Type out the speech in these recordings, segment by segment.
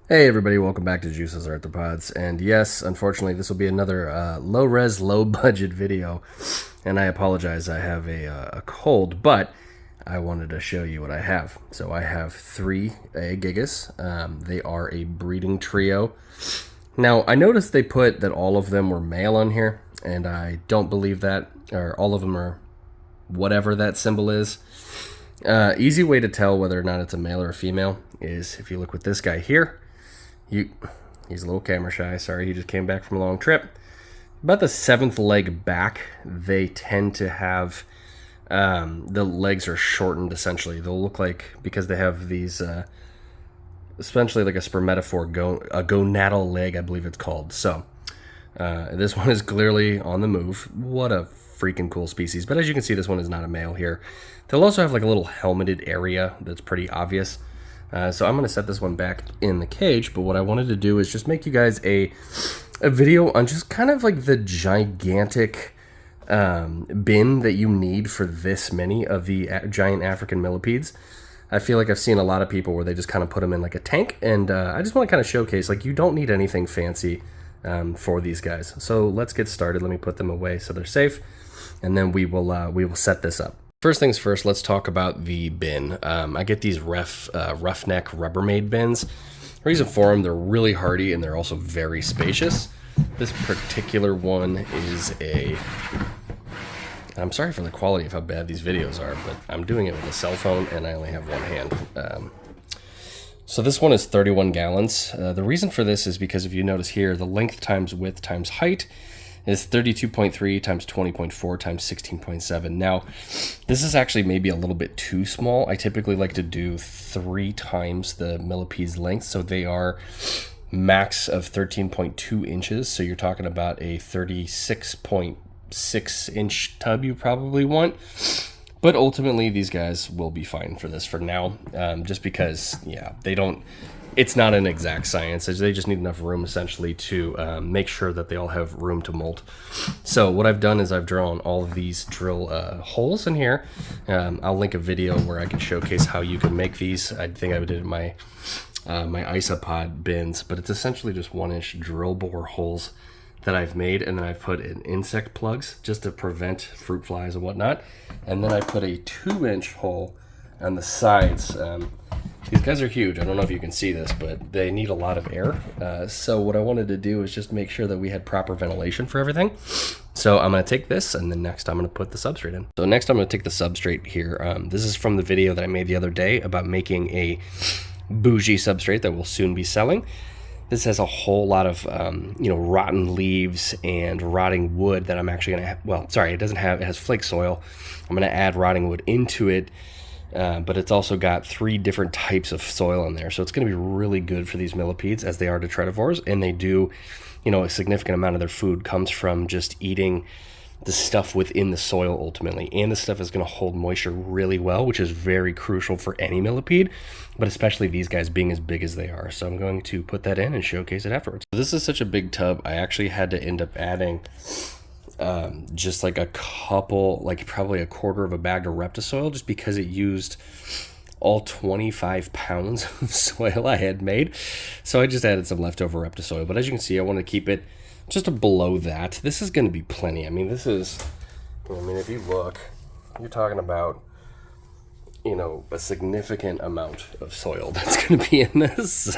Hey everybody, welcome back to Juice's Arthropods. And yes, unfortunately, this will be another low-res, low-budget video. And I apologize, I have a cold, but I wanted to show you what I have. So I have three gigas. They are a breeding trio. Now, I noticed they put that all of them were male on here, and I don't believe that, or all of them are whatever that symbol is. Easy way to tell whether or not it's a male or a female is if you look with this guy here. He's a little camera shy. Sorry, he just came back from a long trip. About the seventh leg back, they tend to have the legs are shortened. Essentially, they'll look like, because they have these essentially like a spermatophore, a gonadal leg, I believe it's called. So this one is clearly on the move. What a freaking cool species! But as you can see, this one is not a male here. They'll also have like a little helmeted area that's pretty obvious. So I'm going to set this one back in the cage, but what I wanted to do is just make you guys a video on just kind of like the gigantic bin that you need for this many of the giant African millipedes. I feel like I've seen a lot of people where they just kind of put them in like a tank, and I just want to kind of showcase, like, you don't need anything fancy for these guys. So let's get started. Let me put them away so they're safe, and then we will set this up. First things first, let's talk about the bin. I get these roughneck Rubbermaid bins. The reason for them, they're really hardy and they're also very spacious. This particular one is I'm sorry for the quality of how bad these videos are, but I'm doing it with a cell phone and I only have one hand. So this one is 31 gallons. The reason for this is because if you notice here, the length times width times height is 32.3 times 20.4 times 16.7. Now, this is actually maybe a little bit too small. I typically like to do 3 times the millipede's length, so they are max of 13.2 inches. So you're talking about a 36.6 inch tub you probably want. But ultimately, these guys will be fine for this for now, just because, yeah, it's not an exact science. They just need enough room, essentially, to make sure that they all have room to molt. So what I've done is I've drawn all of these drill holes in here. I'll link a video where I can showcase how you can make these. I think I did it in my isopod bins, but it's essentially just 1-inch drill bore holes that I've made, and then I've put in insect plugs just to prevent fruit flies and whatnot. And then I put a 2-inch hole on the sides. These guys are huge. I don't know if you can see this, but they need a lot of air. So what I wanted to do is just make sure that we had proper ventilation for everything. So I'm going to take this, and then next I'm going to put the substrate in. So next I'm going to take the substrate here. This is from the video that I made the other day about making a bougie substrate that will soon be selling. This has a whole lot of, rotten leaves and rotting wood that I'm actually going to, it has flake soil. I'm going to add rotting wood into it. But it's also got 3 different types of soil in there. So it's going to be really good for these millipedes, as they are detritivores. And they do, a significant amount of their food comes from just eating the stuff within the soil ultimately. And the stuff is going to hold moisture really well, which is very crucial for any millipede, but especially these guys being as big as they are. So I'm going to put that in and showcase it afterwards. This is such a big tub. I actually had to end up adding just like a couple, like probably a quarter of a bag of Reptisoil, just because it used all 25 pounds of soil I had made. So I just added some leftover Reptisoil. But as you can see, I want to keep it just below that. This is going to be plenty. I mean, if you look, you're talking about, a significant amount of soil that's going to be in this.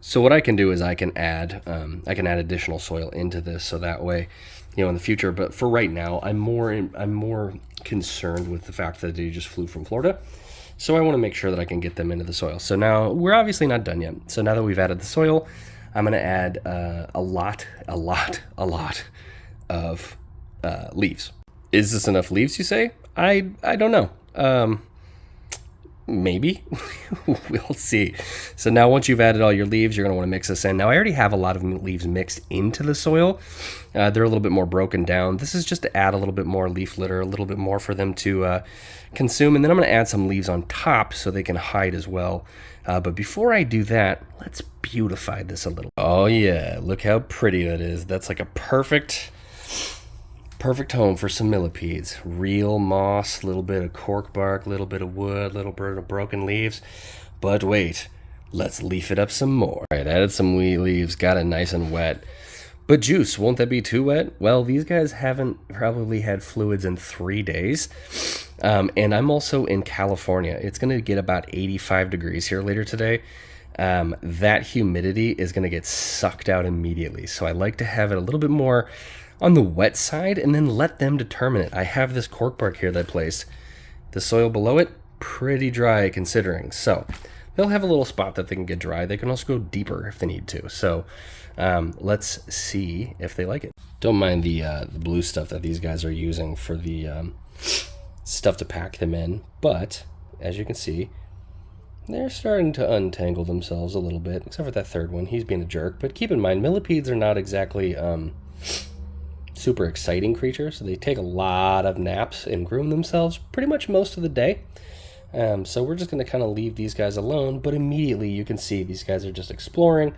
So what I can do is I can add additional soil into this, so that way, in the future. But for right now, I'm more concerned with the fact that they just flew from Florida. So I want to make sure that I can get them into the soil. So now we're obviously not done yet. So now that we've added the soil, I'm going to add a lot of leaves. Is this enough leaves, you say? I don't know. Maybe. We'll see. So now once you've added all your leaves, you're going to want to mix this in. Now I already have a lot of leaves mixed into the soil. They're a little bit more broken down. This is just to add a little bit more leaf litter, a little bit more for them to consume. And then I'm going to add some leaves on top so they can hide as well. But before I do that, let's beautify this a little. Oh yeah, look how pretty that is. That's like a perfect home for some millipedes. Real moss, a little bit of cork bark, a little bit of wood, a little bit of broken leaves. But wait, Let's leaf it up some more. All right, added some wheat leaves, got it nice and wet. But juice, won't that be too wet? Well, these guys haven't probably had fluids in 3 days. And I'm also in California. It's going to get about 85 degrees here later today. That humidity is going to get sucked out immediately. So I like to have it a little bit more on the wet side and then let them determine it. I have this cork bark here that I placed. The soil below it, pretty dry considering. So they'll have a little spot that they can get dry. They can also go deeper if they need to. So let's see if they like it. Don't mind the blue stuff that these guys are using for the stuff to pack them in. But as you can see, they're starting to untangle themselves a little bit, except for that third one. He's being a jerk. But keep in mind, millipedes are not exactly super exciting creatures. So they take a lot of naps and groom themselves pretty much most of the day. So we're just going to kind of leave these guys alone. But immediately you can see these guys are just exploring.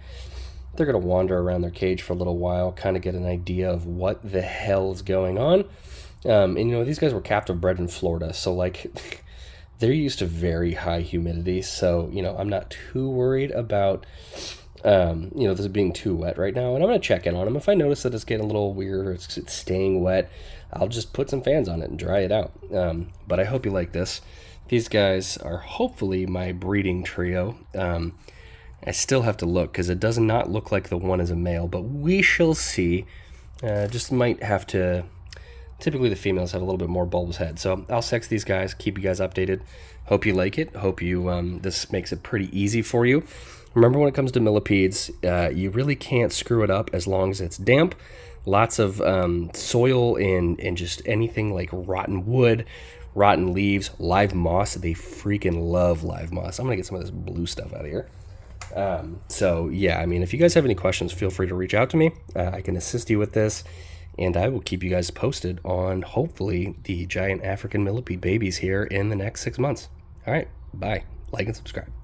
They're going to wander around their cage for a little while, kind of get an idea of what the hell is going on. And, you know, these guys were captive bred in Florida. So, like, they're used to very high humidity. So, you know, I'm not too worried about, you know, this being too wet right now. And I'm going to check in on them. If I notice that it's getting a little weird or it's staying wet, I'll just put some fans on it and dry it out. But I hope you like this. These guys are hopefully my breeding trio. I still have to look because it does not look like the one is a male, but we shall see. Just might have to... Typically the females have a little bit more bulbous head. So I'll sex these guys, keep you guys updated. Hope you like it. Hope you this makes it pretty easy for you. Remember, when it comes to millipedes, you really can't screw it up as long as it's damp. Lots of soil and just anything like rotten wood, rotten leaves, live moss. They freaking love live moss. I'm going to get some of this blue stuff out of here. So yeah, I mean, if you guys have any questions, feel free to reach out to me. I can assist you with this. And I will keep you guys posted on, hopefully, the giant African millipede babies here in the next 6 months. All right, bye. Like and subscribe.